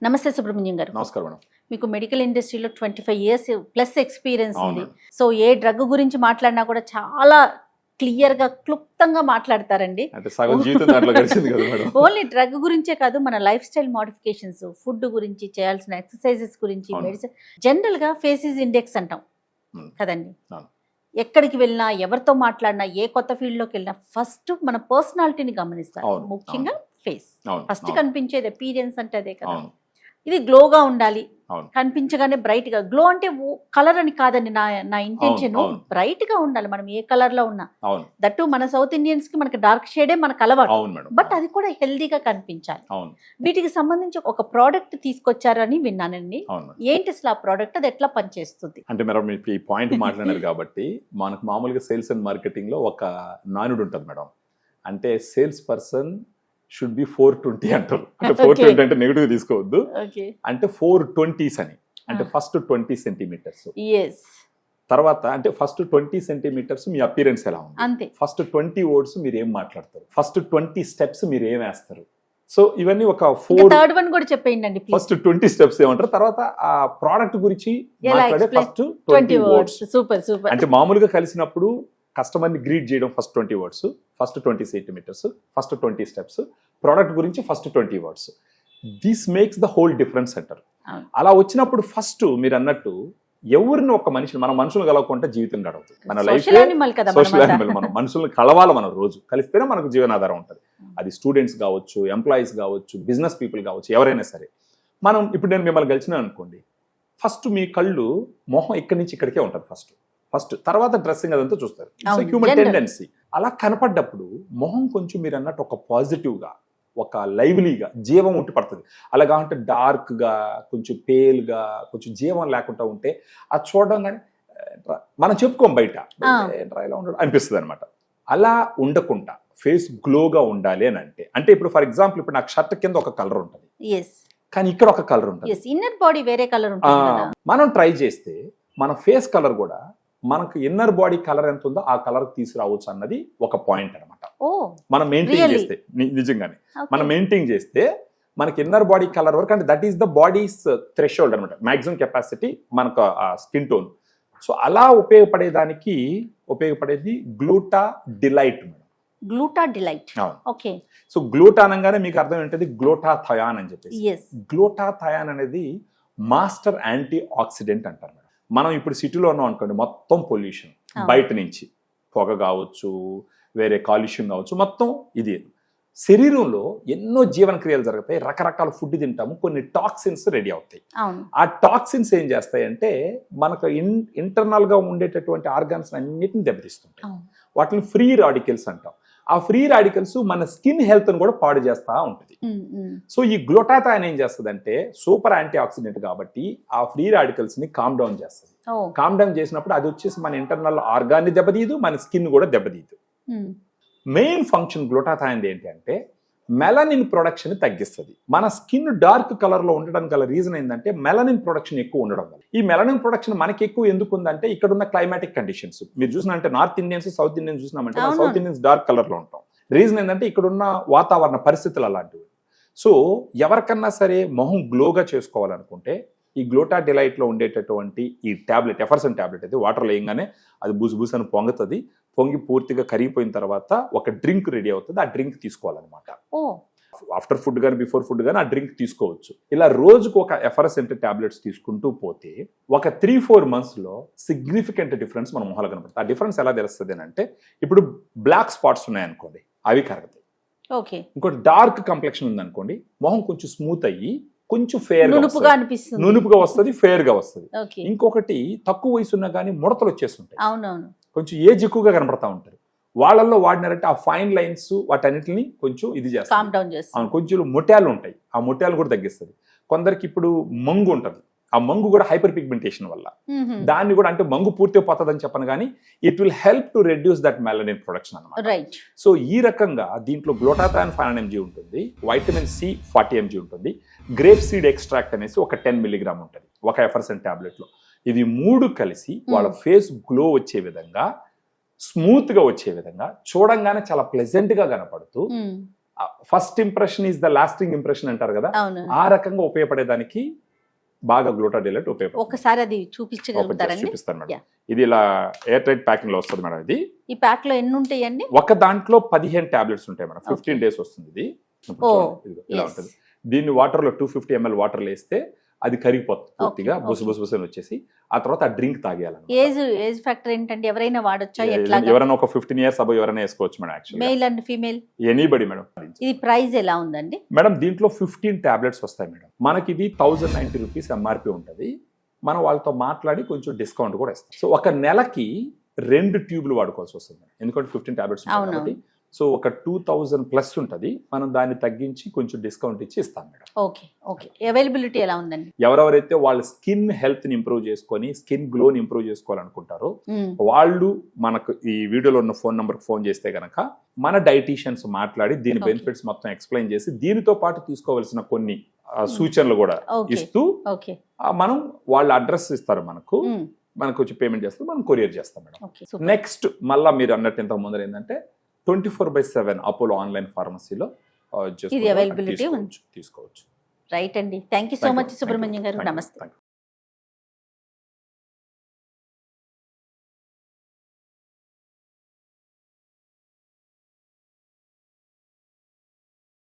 నమస్తే సుబ్రహ్మణ్యం గారు. నమస్కారం మేడం. మీకు మెడికల్ ఇండస్ట్రీలో 25 ఇయర్స్ ప్లస్ ఎక్స్పీరియన్స్ ఉంది. అవును. సో ఏ డ్రగ్ గురించి మాట్లాడినా కూడా చాలా క్లియర్ గా క్లుప్తంగా మాట్లాడతారండి. అంటే సగం జీవితం దాంట్లో గడిచింది కదా మేడం. ఓన్లీ డ్రగ్ గురించే కాదు, మన లైఫ్ స్టైల్ మోడిఫికేషన్స్, ఫుడ్ గురించి, చేయాల్సిన ఎక్సర్సైజెస్ గురించి, అవును. మెడిసిన్, జనరల్ గా ఫేసెస్ ఇండెక్స్ అంటాం ఉమ్. కదండి. అవును. ఎక్కడికి వెళ్ళినా, ఎవరితో మాట్లాడినా, ఏ కొత్త ఫీల్డ్ లోకి వెళ్ళినా ఫస్ట్ మన పర్సనాలిటీని గమనిస్తారు. అవును. ముఖ్యంగా ఫేస్ అవును. ఫస్ట్ అవును. కనిపించేది అపీరియన్స్ అంటే అదే కదా. అవును. ఇది గ్లోగా ఉండాలి, అవును. కనిపించగానే బ్రైట్ గా. గ్లో అంటే కలర్ అని కాదండి నా ఇంటెన్షన్. అవును. బ్రైట్ గా ఉండాలి మనం ఏ కలర్ లో ఉన్నా. అవును. దట్టు మన సౌత్ ఇండియన్స్ కి మనకి డార్క్ షేడే మనకు అలవాటు. అవును మేడం. బట్ అది కూడా హెల్దీగా కనిపించాలి. అవును. వీటికి సంబంధించి ఒక ప్రోడక్ట్ తీసుకొచ్చారని విన్నానండి. అవును మేడం. ఏంటి అసలు ఆ ప్రోడక్ట్, అది ఎట్లా పనిచేస్తుంది? అంటే మేడం మీరు ఈ పాయింట్ మాట్లాడారు కాబట్టి మనకు మామూలుగా సేల్స్ అండ్ మార్కెటింగ్ లో ఒక నానుడు ఉంటుంది మేడం. అంటే సేల్స్ పర్సన్ షుడ్ బి 420 అంటారు. అంటే 420 అంటే నెగిటివ్ తీసుకోవద్దు. ఓకే. అంటే 420s అని. అంటే Ah. ఫస్ట్ 20 సెంటీమీటర్స్, ఎస్, తర్వాత అంటే ఫస్ట్ 20 సెంటీమీటర్స్ మీ అపిరెన్స్ ఎలా ఉంది, అంతే. ఫస్ట్ 20 వర్డ్స్ మీరు ఏం మాట్లాడతారు, ఫస్ట్ 20 స్టెప్స్ మీరు ఏం వేస్తారు. సో ఇవన్నీ ఒక 4 థర్డ్ వన్ కూడా చెప్పేయండి ప్లీజ్. ఫస్ట్ 20 స్టెప్స్ ఏమంటారు, తర్వాత ఆ ప్రోడక్ట్ గురించి ఎలా మాట్లాడే explain? First 20 20 words. Words. Super super. అంటే మామూలుగా కలిసినప్పుడు కస్టమర్ని గ్రీట్ చేయడం first 20 words, first 20 centimetres, first 20 steps, product గురించి first 20 words. This makes the whole difference అంటారు. అవును. అలా వచ్చినప్పుడు ఫస్ట్ మీరు అన్నట్టు ఎవరిని ఒక మనిషిని, మన మనుషులు కలవకుంటే జీవితం గడవదు. మన లైఫ్ సోషల్ యానిమల్ కదా సోషల్ మనమంతా. యానిమల్. మనం మనుషులను కలవాలి, మనం రోజు కలిస్తేనే మనకు జీవనాధారం ఉంటుంది. అది స్టూడెంట్స్ కావచ్చు, ఎంప్లాయీస్ కావచ్చు, బిజినెస్ పీపుల్ కావచ్చు, ఎవరైనా సరే. మనం ఇప్పుడు నేను మిమ్మల్ని కలిసినా అనుకోండి, ఫస్ట్ మీ కళ్ళు మొహం ఇక్కడి నుంచి ఇక్కడికే ఉంటుంది ఫస్ట్ తర్వాత డ్రెస్సింగ్ అదంతా చూస్తారు. అవును, హ్యూమన్ general. టెండెన్సీ. అలా కనపడ్డప్పుడు మొహం కొంచెం మీరు అన్నట్టు ఒక పాజిటివ్గా, ఒక లైవ్లీగా, జీవం ఉండి పడుతుంది. అలాగా అంటే డార్క్గా, కొంచెం పేల్గా, కొంచెం జీవం లేకుండా ఉంటే అది చూడగానే మనం చెప్పుకోం బయట ఏంట్రా ఇలా ఉండడం అనిపిస్తుంది అనమాట. అలా ఉండకుండా ఫేస్ గ్లోగా ఉండాలి అని అంటే ఇప్పుడు ఫర్ ఎగ్జాంపుల్ ఇప్పుడు నాకు షర్ట్ కింద ఒక కలర్ ఉంటుంది, ఎస్ కానీ ఇక్కడ ఒక కలర్ ఉంటుంది. ఎస్, ఇన్నర్ బాడీ వేరే కలర్ ఉంటుంది కదా. మనం ట్రై చేస్తే మన ఫేస్ కలర్ కూడా మనకు ఇన్నర్ బాడీ కలర్ ఎంత ఉందో ఆ కలర్ తీసుకురావచ్చు అన్నది ఒక పాయింట్ అనమాట. ఓ, మనం మెయింటైన్ Really? చేస్తే నిజంగానే okay. మనం మెయింటైన్ చేస్తే మనకి ఇన్నర్ బాడీ కలర్ వరకు, అంటే that is the bodies threshold అనమాట, మాక్సిమం కెపాసిటీ మనకు స్కిన్ టోన్. సో అలా ఉపయోగపడేది గ్లూటా డిలైట్ మేడం. గ్లూటా డిలైట్. అవును. ఓకే. సో గ్లూటా అనగానే మీకు అర్థం ఏంటది, గ్లూటాథయాన్ అని చెప్పేసి. ఎస్. గ్లూటాథయాన్ అనేది మాస్టర్ యాంటీ ఆక్సిడెంట్ అంటారు మేడం. మనం ఇప్పుడు సిటీలో ఉన్నాం అనుకోండి, మొత్తం పొల్యూషన్ బయట నుంచి, పొగ కావచ్చు, వేరే కాలుష్యం కావచ్చు, మొత్తం ఇది. శరీరంలో ఎన్నో జీవన క్రియలు జరుగుతాయి, రకరకాల ఫుడ్ తింటాము, కొన్ని టాక్సిన్స్ రెడీ అవుతాయి. అవును. ఆ టాక్సిన్స్ ఏం చేస్తాయంటే మనకు ఇంటర్నల్ గా ఉండేటటువంటి ఆర్గాన్స్ అన్నిటిని దెబ్బతీస్తుంటాయి. అవును. వాటిని ఫ్రీ రాడికల్స్ అంటాం. ఆ ఫ్రీ రాడికల్స్ మన స్కిన్ హెల్త్ ను కూడా పాడు చేస్తా ఉంటుంది. సో ఈ గ్లూటాథయాన్ ఏం చేస్తుందంటే సూపర్ యాంటీ ఆక్సిడెంట్ కాబట్టి ఆ ఫ్రీ రాడికల్స్ ని కామ్ డౌన్ చేస్తుంది. కామ్ డౌన్ చేసినప్పుడు అది వచ్చేసి మన ఇంటర్నల్ ఆర్గాన్ ని దెబ్బతీయదు, మన స్కిన్ కూడా దెబ్బతీయదు. మెయిన్ ఫంక్షన్ గ్లూటాథయాన్ ఏంటి అంటే మెలనిన్ ప్రొడక్షన్ తగ్గిస్తుంది. మన స్కిన్ డార్క్ కలర్ లో ఉండడానికి గల రీజన్ ఏంటంటే మెలనిన్ ప్రొడక్షన్ ఎక్కువ ఉండడం వల్ల. ఈ మెలనిన్ ప్రొడక్షన్ మనకి ఎక్కువ ఎందుకు ఉందంటే ఇక్కడ ఉన్న క్లైమాటిక్ కండిషన్స్. మీరు చూసినంటే నార్త్ ఇండియన్స్, సౌత్ ఇండియన్స్ చూసినామంటే సౌత్ ఇండియన్స్ డార్క్ కలర్ లో ఉంటాం. రీజన్ ఏంటంటే ఇక్కడ ఉన్న వాతావరణ పరిస్థితులు అలాంటివి. సో ఎవరికన్నా సరే మొహం గ్లోగా చేసుకోవాలనుకుంటే ఈ గ్లూటా డిలైట్ లో ఉండేటటువంటి ఈ టాబ్లెట్, ఎఫర్సన్ టాబ్లెట్ అయితే వాటర్ వేయంగానే అది బూసు అని పొంగుతుంది. పొంగి పూర్తిగా కరిగిపోయిన తర్వాత ఒక డ్రింక్ రెడీ అవుతుంది. ఆ డ్రింక్ తీసుకోవాలన్నమాట. ఆఫ్టర్ ఫుడ్ కానీ బిఫోర్ ఫుడ్ కానీ ఆ డ్రింక్ తీసుకోవచ్చు. ఇలా రోజుకు ఒక ఎఫర్సెంట్ టాబ్లెట్స్ తీసుకుంటూ పోతే ఒక 3-4 months లో సిగ్నిఫికెంట్ డిఫరెన్స్ మన మొహాలు కనపడుతుంది. ఆ డిఫరెన్స్ ఎలా తెలుస్తుంది అంటే ఇప్పుడు బ్లాక్ స్పాట్స్ ఉన్నాయనుకోండి, అవి కరుగుతాయి. ఓకే. ఇంకోటి డార్క్ కంప్లెక్షన్ ఉందనుకోండి, మొహం కొంచెం స్మూత్ అయ్యి కొంచెం ఫేర్ నునుపుగా వస్తుంది, ఫేర్ గా వస్తుంది. ఇంకొకటి తక్కువ వయసు ఉన్నా కానీ ముడతలు వచ్చేస్తుంటాయి. అవునవును. కొంచెం ఏజ్ ఎక్కువగా కనపడతా ఉంటారు. వాళ్ళల్లో వాడినారంటే ఆ ఫైన్ లైన్స్ వాటన్నిటిని కొంచెం ఇది చేస్తారు. కొంచెం మొట్యాలు ఉంటాయి, ఆ మొట్యాలు కూడా తగ్గిస్తుంది. కొందరికి ఇప్పుడు మంగు ఉంటుంది, ఆ మంగు కూడా హైపర్ పిగ్మెంటేషన్ వల్ల. దాన్ని కూడా అంటే మంగు పూర్తిగా పోతుందని చెప్పను కానీ it will help to reduce that melanin production అన్నమాట. సో ఈ రకంగా దీంట్లో గ్లూటాథయాన్ 500 mg ఉంటుంది, వైటమిన్ సి 40 mg ఉంటుంది, గ్రేప్ సీడ్ ఎక్స్ట్రాక్ట్ అనేసి ఒక 10 mg ఉంటుంది ఒక ఎఫర్సన్ టాబ్లెట్ లో. ఇవి 3 కలిసి వాళ్ళ ఫేస్ గ్లో వచ్చే విధంగా, స్మూత్ గా వచ్చే విధంగా, చూడంగానే చాలా ప్లెజెంట్ గా కనపడుతూ first impression is the lasting impression అంటారు కదా, అవును. ఆ రకంగా ఉపయోగపడేదానికి బాగా గ్లూటాడిలైట్ ఉపయోగపడుతుంది. ఒకసారి అది ఓపెన్ చేసి చూపించగలుగుతారండి? చూపిస్తాను మేడం. Yeah. ఇది ఇలా ఎయిర్ టైట్ ప్యాకింగ్ లో వస్తుంది మేడం. ఇది ఈ ప్యాక్ లో ఎన్ని ఉంటాయండి? ఒక దాంట్లో 15 టాబ్లెట్స్ ఉంటాయి మేడం. 15 డేస్ వస్తుంది ఇది. ఇప్పుడు Oh, చూడండి, ఇదిగో ఇలా yes. ఉంటుంది. దీన్ని వాటర్ లో 250 ml వాటర్ వేస్తే అది కరిగిపోతుంది పూర్తిగా, Okay, బుసు బుసు బుసు అని వచ్చేసి ఆ తర్వాత ఆ డ్రింక్ తాగేయాలి. ఏజ్ ఫ్యాక్టర్ ఏంటంటే ఎవరైనా వాడొచ్చా? ఎట్లా? ఎవరైనా ఒక 15 years అబో ఎవరైనా వేసుకోవచ్చు madam. Actually male and female? Anybody madam. ఇది ప్రైస్ ఎలా ఉందండి? మేడం దీంట్లో 15 టాబ్లెట్స్ వస్తాయి మేడం. మనకి ఇది 1090 రూపీస్ ఎంఆర్పి ఉంటుంది. మనం వాళ్ళతో మాట్లాడి కొంచెం డిస్కౌంట్ కూడా ఇస్తాం. సో ఒక నెలకి 2 ట్యూబ్లు వాడుకోవాల్సి వస్తుంది మేడం. ఎందుకంటే 15 టాబ్లెట్స్ ఉంటాయి అవును. కాబట్టి. సో ఒక 2000 ప్లస్ ఉంటుంది. మనం దాన్ని తగ్గించి కొంచెం డిస్కౌంట్ ఇచ్చి ఇస్తాం మేడం. Okay, okay. అవైలబిలిటీ ఎలా ఉందండి? ఎవరెవరైతే వాళ్ళ స్కిన్ హెల్త్ ని ఇంప్రూవ్ చేసుకొని స్కిన్ గ్లోని ఇంప్రూవ్ చేసుకోవాలనుకుంటారో మ్మ్. వాళ్ళు మనకు ఈ వీడియోలో ఉన్న ఫోన్ నంబర్ ఫోన్ చేస్తే గనక మన డైటీషియన్స్ మాట్లాడి దీని Okay. బెనిఫిట్స్ మొత్తం ఎక్స్ప్లెయిన్ చేసి దీనితో పాటు తీసుకోవాల్సిన కొన్ని సూచనలు కూడా Okay. ఇస్తూ ఓకే. మనం వాళ్ళ అడ్రస్ ఇస్తారు మనకు, మ్మ్. మనకు వచ్చి పేమెంట్ చేస్తారు, మనం కొరియర్ చేస్తాం మేడం. Okay, super. నెక్స్ట్ మళ్ళా మీరు అన్నట్టు ఇంత ముందర ఏంటంటే 24/7 అపోలో ఆన్లైన్ ఫార్మసీలో ఇది availability ఉంది. తీసుకోవచ్చు. రైట్ అండి. Thank you so Thank you. Much Subrahmanyam గారు. Thank you. నమస్తే. Thank you.